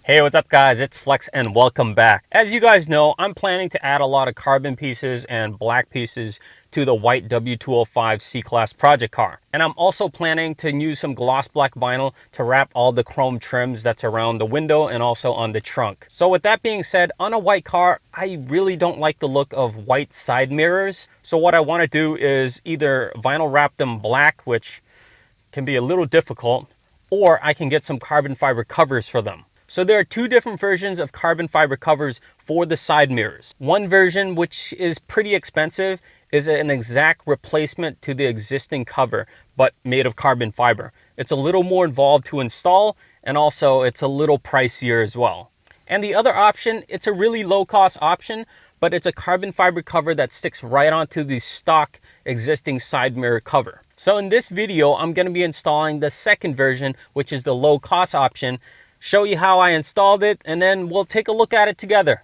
Hey, what's up guys? It's Flex and welcome back. As you guys know, I'm planning to add a lot of carbon pieces and black pieces to the white W205 C-Class project car. And I'm also planning to use some gloss black vinyl to wrap all the chrome trims that's around the window and also on the trunk. So with that being said, on a white car, I really don't like the look of white side mirrors. So what I want to do is either vinyl wrap them black, which can be a little difficult, or I can get some carbon fiber covers for them. So there are two different versions of carbon fiber covers for the side mirrors. One version, which is pretty expensive, is an exact replacement to the existing cover, but made of carbon fiber. It's a little more involved to install, and also it's a little pricier as well. And the other option, it's a really low cost option, but it's a carbon fiber cover that sticks right onto the stock existing side mirror cover. So in this video, I'm going to be installing the second version, which is the low cost option, show you how I installed it, and then we'll take a look at it together.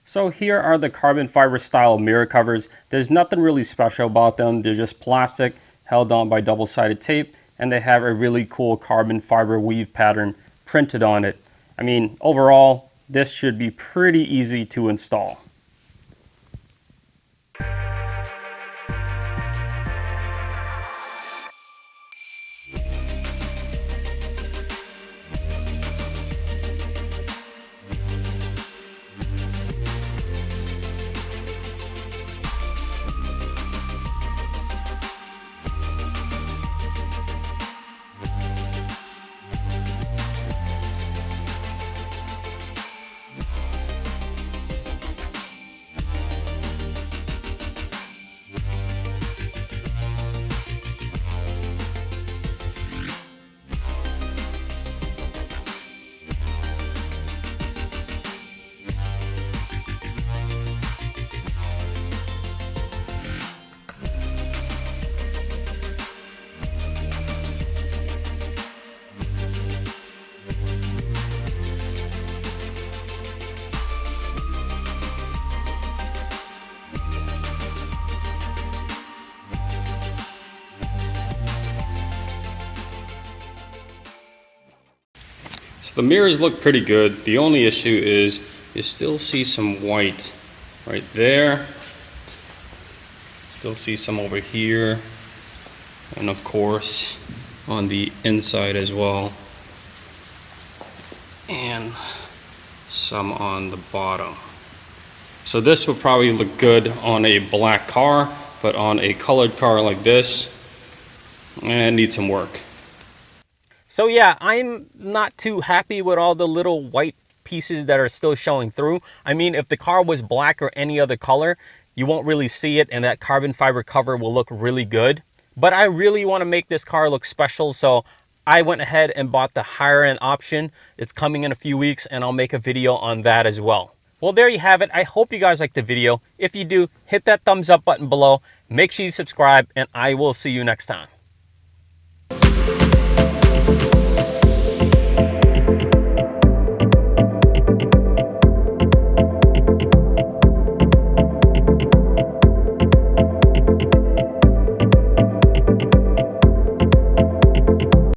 So here are the carbon fiber style mirror covers. There's nothing really special about them. They're just plastic held on by double-sided tape, and they have a really cool carbon fiber weave pattern printed on it. I mean, overall, this should be pretty easy to install. So the mirrors look pretty good. The only issue is you still see some white right there. Still see some over here. And of course on the inside as well. And some on the bottom. So this would probably look good on a black car, but on a colored car like this, it needs some work. So yeah, I'm not too happy with all the little white pieces that are still showing through. I mean, if the car was black or any other color, you won't really see it, and that carbon fiber cover will look really good. But I really want to make this car look special, so I went ahead and bought the higher end option. It's coming in a few weeks, and I'll make a video on that as well. Well, there you have it. I hope you guys liked the video. If you do, hit that thumbs up button below. Make sure you subscribe, and I will see you next time.